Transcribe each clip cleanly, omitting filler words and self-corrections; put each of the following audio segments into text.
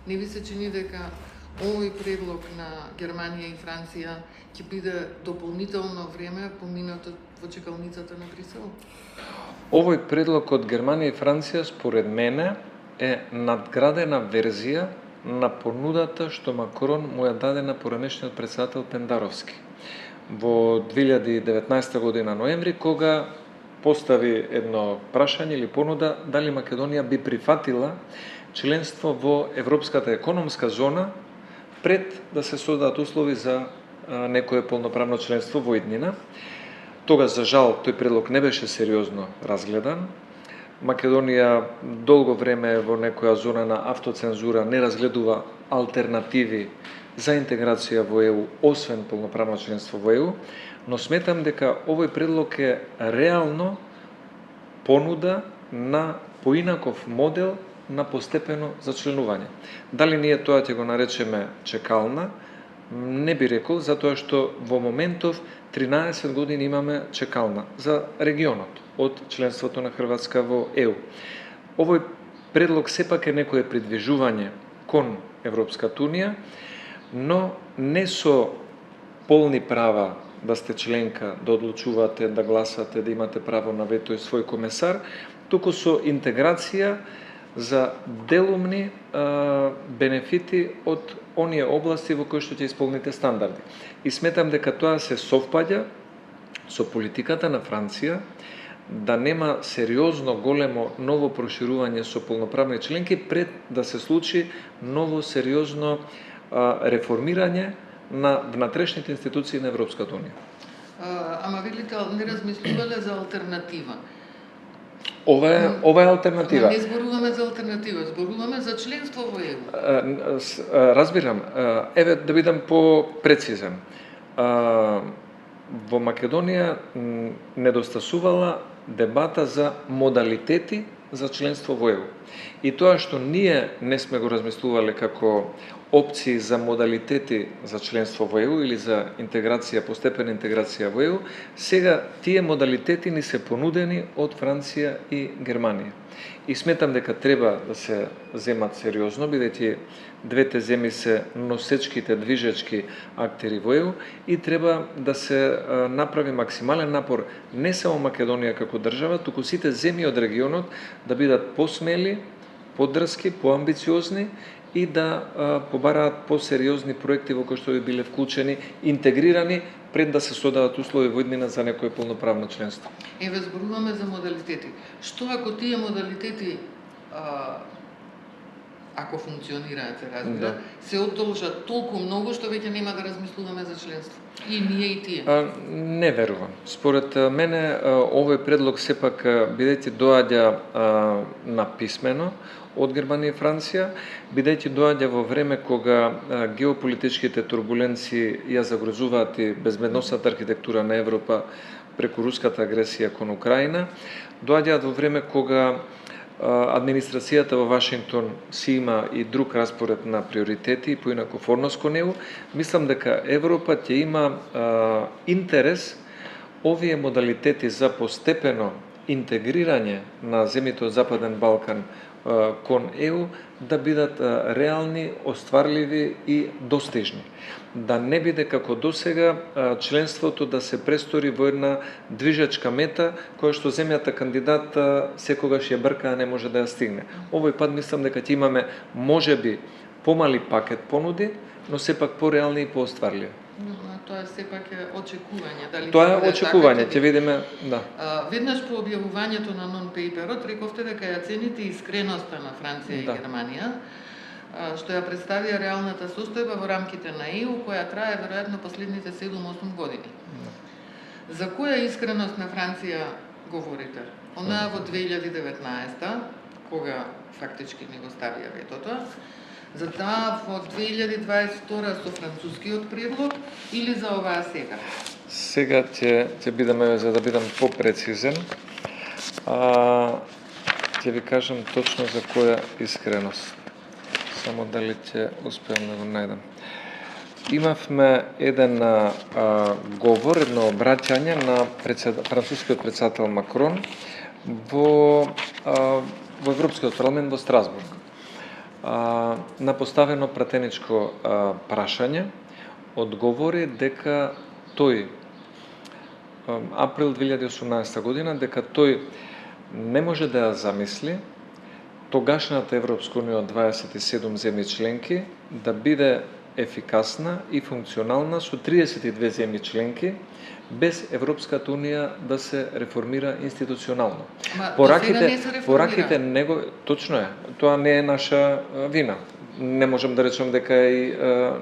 Не ви се чини дека овој предлог на Германија и Франција ќе биде дополнително време поминато во чекалницата на Брисел? Овој предлог од Германија и Франција според мене е надградена верзија на понудата што Макрон му ја даде на поранешниот председател Пендаровски во 2019 година ноември, кога постави едно прашање или понуда дали Македонија би прифатила членство во Европската економска зона пред да се создадат услови за некое полноправно членство во иднина. Тогаш, за жал, тој предлог не беше сериозно разгледан. Македонија долго време е во некоја зона на автоцензура, не разгледува алтернативи за интеграција во ЕУ, освен полноправно членство во ЕУ, но сметам дека овој предлог е реално понуда на поинаков модел на постепено зачленување. Дали ние тоа ќе го наречеме чекална, не би рекол, затоа што во моментов 13 години имаме чекална за регионот од членството на Хрватска во ЕУ. Овој предлог сепак е некое придвижување кон Европската унија, но не со полни права да сте членка, да одлучувате, да гласате, да имате право на вето и свој комесар, туку со интеграција за делумни бенефити од оние области во кои што ќе исполните стандарди. И сметам дека тоа се совпаѓа со политиката на Франција да нема сериозно големо ново проширување со полноправни членки пред да се случи ново сериозно реформирање на внатрешните институции на Европската унија. Ама велите, не размислувале за алтернатива? Ова е алтернатива. Не зборуваме за алтернатива, зборуваме за членство во ЕУ. Разбирам. Еве да бидам по-прецизен. Во Македонија недостасувала дебата за модалитети за членство во ЕУ. И тоа што ние не сме го размислувале како опции за модалитети за членство во ЕУ или за интеграција, постепена интеграција во ЕУ, сега тие модалитети ни се понудени од Франција и Германија. И сметам дека треба да се земат сериозно, бидејќи двете земји се носечките, движечки актери во ЕУ и треба да се направи максимален напор не само Македонија како држава, туку сите земји од регионот да бидат посмели, подрски, поамбициозни и да побараат посериозни проекти во кои што би биле вклучени, интегрирани пред да се создадат услови во иднина за некое полноправно членство. Еве зборуваме за модалитети. Што ако тие модалитети ако функционираат, се разбира, се одолжат толку многу што веќе нема да размислуваме за членство. И ние и тие. Не верувам. Според мене овој предлог сепак бидејќи доаѓа написмено од Германија и Франција, бидејќи доаѓа во време кога геополитичките турбуленции ја загрозуваат и безбедносната архитектура на Европа преку руската агресија кон Украина, доаѓаат во време кога администрацијата во Вашингтон си има и друг распоред на приоритети и поинаков однос кон него. Мислам дека Европа ќе има интерес овие модалитети за постепено интегрирање на земјите од Западен Балкан кон ЕУ да бидат реални, остварливи и достижни. Да не биде како досега членството да се престори во една движечка мета која што земјата кандидат секогаш ја брка, а не може да ја стигне. Овој пат мислам дека ќе имаме можеби помали пакет понуди, но сепак пореални и поостварливи. Тоа сепак е очекување. Дали тоа е очекување, ќе видиме, да. Веднаш по објавувањето на нон-пейперот рековте дека ја цените искреноста на Франција и Германија, што ја представија реалната состојба во рамките на ЕУ, која трае веројатно последните 7-8 години. За која искреност на Франција говорите? Онаа во 2019, кога фактички не го ставија ветото, за таа во 2022 со францускиот предлог или за оваа сега? Сега ќе бидеме, за да бидам попрецизен, ќе ви кажам точно за која искреност. Само дали ќе успеам да го најдам. Имавме еден говор, едно обраќање на францускиот председател Макрон во Европскиот парламент во Страсбург. на поставено пратеничко прашање одговори дека тој април 2018 година дека тој не може да ја замисли тогашната Европска унија од 27 земји членки да биде ефикасна и функционална со 32 земји членки без Европската унија да се реформира институционално. Пораките него точно е, тоа не е наша вина. Не можам да речем дека и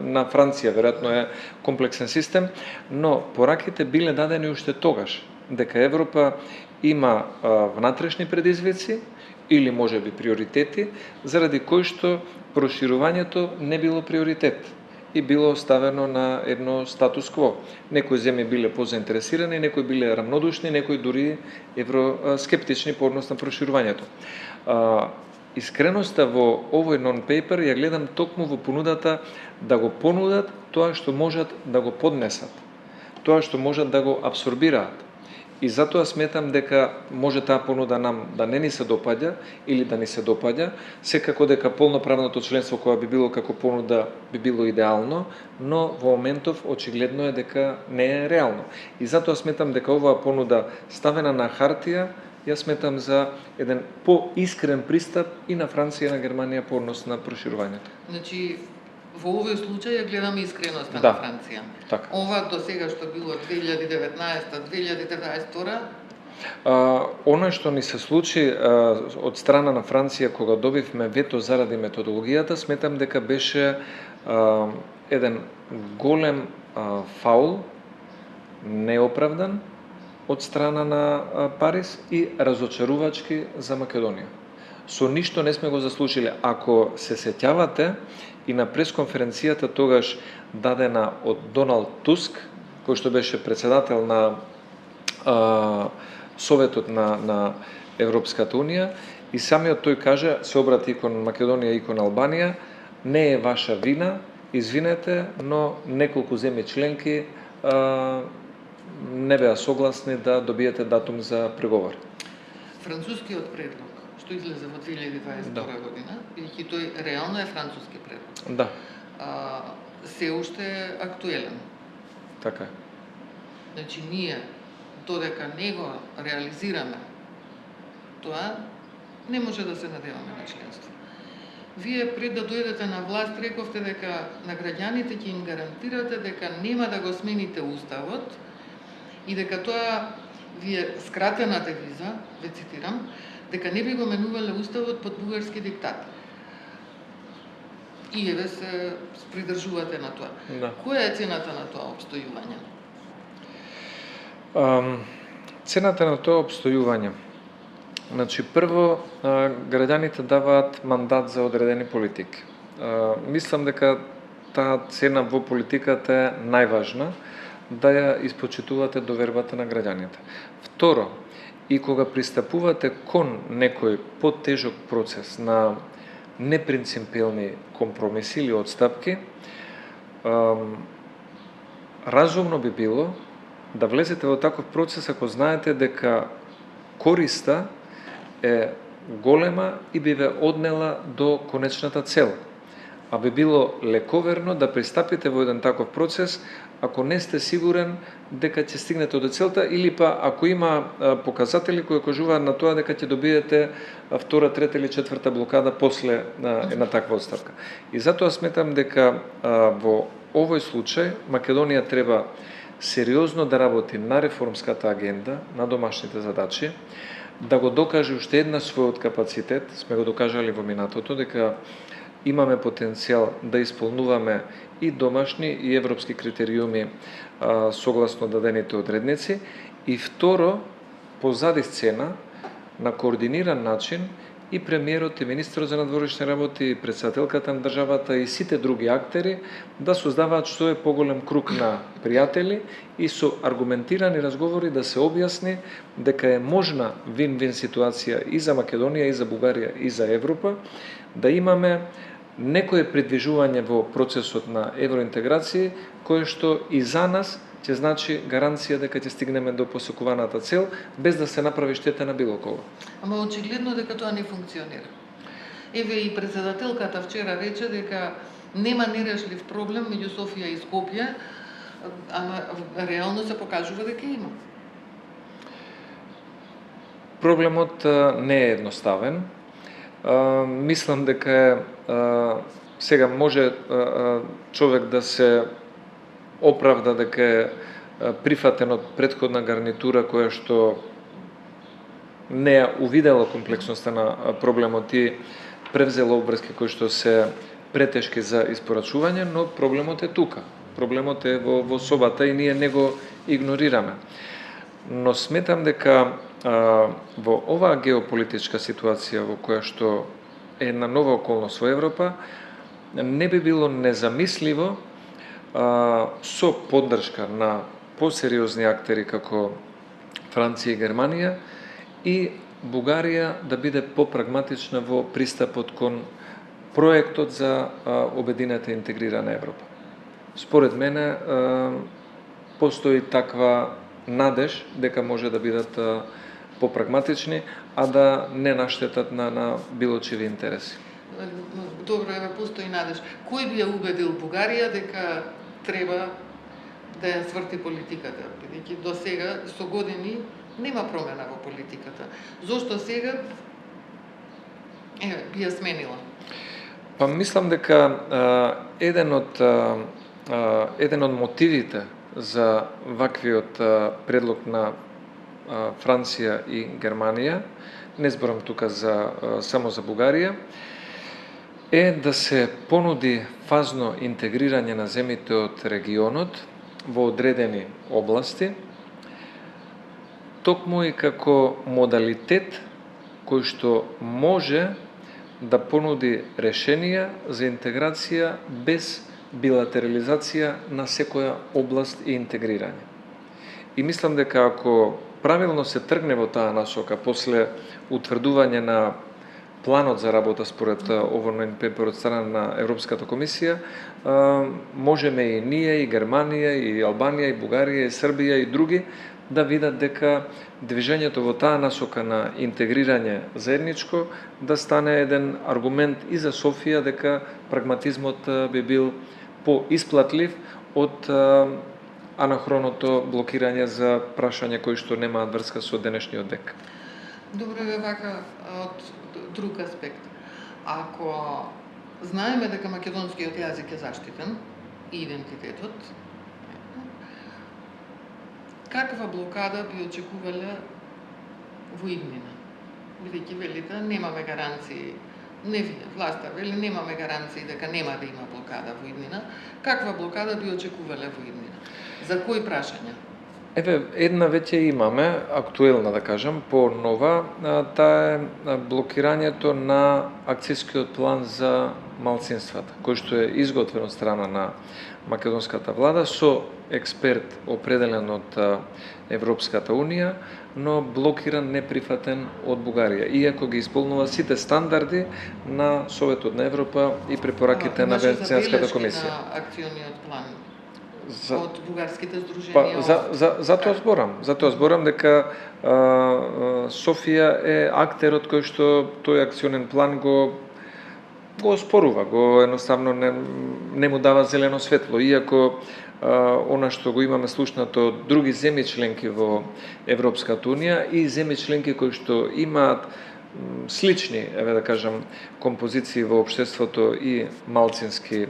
на Франција веројатно е комплексен систем, но пораките биле дадени уште тогаш дека Европа има внатрешни предизвици или можеби приоритети заради кои што проширувањето не било приоритет и било оставено на едно статус кво. Некои земји биле позаинтересирани, некои биле рамнодушни, некои дури евроскептични по однос на проширувањето. Искреноста во овој нон-пейпер ја гледам токму во понудата да го понудат тоа што можат да го поднесат, тоа што можат да го абсорбираат. И затоа сметам дека може таа понуда нам да не ни се допаѓа или да ни се допаѓа, секако дека полноправното членство кое би било како понуда би било идеално, но во моментов очигледно е дека не е реално. И затоа сметам дека оваа понуда ставена на хартија, ја сметам за еден поискрен пристап и на Франција и на Германија по однос на проширувањето. Значи, во овој случај ја гледаме искреноста Да, на Франција. така. Ова до сега што било 2019-2022, Она што ни се случи од страна на Франција кога добивме вето заради методологијата, сметам дека беше еден голем фаул, неоправдан од страна на Париз и разочарувачки за Македонија. Со ништо не сме го заслужили. Ако се сеќавате, и на пресконференцијата тогаш дадена од Доналд Туск, кој што беше председател на Советот на Европската унија, и самиот тој кажа, се обрати и кон Македонија и кон Албанија, не е ваша вина, извинете, но неколку земји членки не беа согласни да добиете датум за преговори. францускиот предлог што излезе во 2022 година, бидејќи тој реално е француски предлог. Да, Се уште е актуелен. така е. Значи ние додека не го реализираме тоа, не може да се надеваме на членство. Вие пред да дојдете на власт рековте дека на граѓаните ќе им гарантирате дека нема да го смените уставот и дека тоа вие скратената виза, ве цитирам, дека не би го менувале уставот под бугарски диктат. И еве се придржувате на тоа. Да. Која е цената на тоа обстојување? Цената на тоа обстојување. Значи, прво, граѓаните даваат мандат за одредени политики. Мислам дека таа цена во политиката е најважна, да ја испочитувате довербата на граѓаните. Второ, и кога пристапувате кон некој потежок процес на непринципилни компромиси или отстапки, разумно би било да влезете во таков процес ако знаете дека користа е голема и би ве однела до конечната цел. А би било лековерно да пристапите во еден таков процес ако не сте сигурен дека ќе стигнете до целта или па ако има показатели кои кажуваат на тоа дека ќе добиете втора, трета или четврта блокада после една таква отставка. И затоа сметам дека во овој случај Македонија треба сериозно да работи на реформската агенда, на домашните задачи, да го докаже уште една својот капацитет, сме го докажали во минатото, дека имаме потенцијал да исполнуваме и домашни и европски критериуми согласно дадените одредници, и второ, позади сцена, на координиран начин, и премиерот и министерот за надворешни работи, и председателката на државата и сите други актери да создаваат што е поголем круг на пријатели и со аргументирани разговори да се објасни дека е можна вин-вин ситуација и за Македонија, и за Бугарија, и за Европа, да имаме некое придвижување во процесот на евроинтеграција, кое што и за нас ќе значи гаранција дека ќе стигнеме до посекуваната цел, без да се направи штета на било кого. Ама очигледно дека тоа не функционира. Еве и председателката вчера рече дека нема нерешлив проблем меѓу Софија и Скопје, ама реално се покажува дека има. Проблемот не е едноставен. Мислам дека сега може човек да се оправда дека е прифатен од претходна гарнитура која што не ја увидела комплексноста на проблемот и превзела обврски кои што се претешки за испорачување, но проблемот е тука. Проблемот е во собата и ние не го игнорираме. Но сметам дека во оваа геополитичка ситуација во која што е на нова околност во Европа, не би било незамисливо со поддршка на посериозни актери како Франција и Германија и Бугарија да биде попрагматична во пристапот кон проектот за обединета интегрирана Европа. Според мене постои таква надеж дека може да бидат попрагматични, а да не наштетат на било чиви интереси. Добро, еве постои надеж. Кој би ја убедил Бугарија дека треба да ја сврти политиката, бидејќи до сега со години нема промена во политиката. Зошто сега би ја сменила? Па мислам дека еден од мотивите за ваквиот предлог на Франција и Германија, не зборам тука само за Бугарија, е да се понуди фазно интегрирање на земјите од регионот во одредени области, токму и како модалитет кој што може да понуди решенија за интеграција без билатерализација на секоја област и интегрирање. И мислам дека ако правилно се тргне во таа насока после утврдување на планот за работа според овој пепер од страна на Европската комисија, можеме и ние, и Германија, и Албанија, и Бугарија, и Србија, и други да видат дека движењето во таа насока на интегрирање заедничко да стане еден аргумент и за Софија дека прагматизмот би бил поисплатлив од анахроното блокирање за прашања кои што немаат врска со денешниот век. Добро е вака од друг аспект. Ако знаеме дека македонскиот јазик е заштитен и идентитетот, каква блокада би очекувале во иднина? Бидејќи велите, немаме гаранции, не вие, власта вели, немаме гаранции дека нема да има блокада во иднина. Каква блокада би очекувале во иднина? За кои прашања? Еве, една веќе имаме, актуелна да кажам, по-нова, таа е блокирањето на акцијскиот план за малцинствата, кој што е изготвен од страна на македонската влада со експерт определен од Европската Унија, но блокиран, неприфатен од Бугарија, иако ги исполнува сите стандарди на Советот на Европа и препораките на Венецијанската комисија. На акциониот план од бугарските здруженија. Па, затоа зборам дека Софија е актерот кој што тој акционен план го оспорува, едноставно не му дава зелено светло, иако она што го имаме слушнато од други земји членки во Европската Унија и земји членки кои што имаат слични, еве да кажам, композиции во општеството и малцински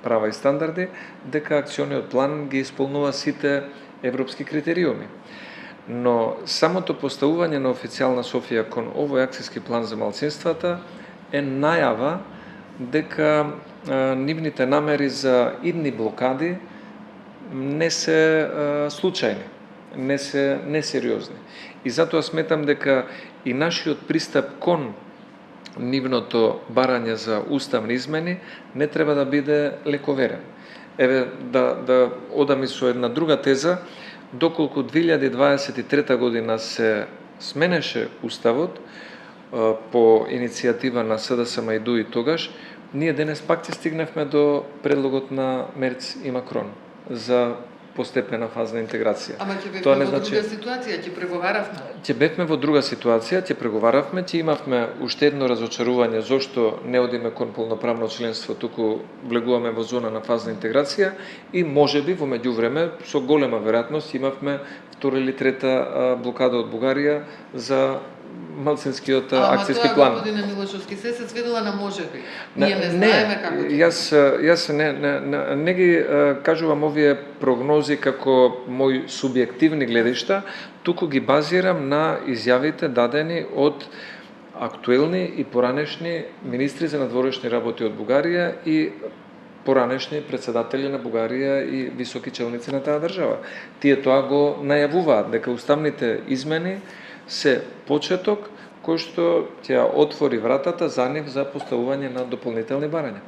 права и стандарди, дека акциониот план ги исполнува сите европски критериуми. Но самото поставување на официјална Софија кон овој акцијски план за малцинствата е најава дека нивните намери за идни блокади не се случајни, не се несериозни. И затоа сметам дека и нашиот пристап кон нивното барање за уставни измени не треба да биде лековерен. Еве да одам и со една друга теза, доколку 2023 година се сменеше уставот по иницијатива на СДСМ и ДУИ тогаш, ние денес пак ќе стигневме до предлогот на Мерц и Макрон за постепена фазна интеграција. Ама ќе Тоа бевме не во значи друга ситуација, ќе преговаравме. ќе бевме во друга ситуација, ќе преговаравме, ќе имавме уште едно разочарување зошто не одиме кон полноправно членство, туку влегуваме во зона на фазна интеграција и можеби во меѓувреме со голема веројатност имавме втора или трета блокада од Бугарија за малцинскиот акцијски план. Ама тоа, господине Милошовски, се сведела на можеби. Ние не знаеме како ќе. Јас не ги кажувам овие прогнози како мои субјективни гледишта, туку ги базирам на изјавите дадени од актуелни и поранешни министри за надворешни работи од Бугарија и поранешни председатели на Бугарија и високи челници на таа држава. Тие тоа го најавуваат дека уставните измени се почеток кој што ќе отвори вратата за нив за поставување на дополнителни барања.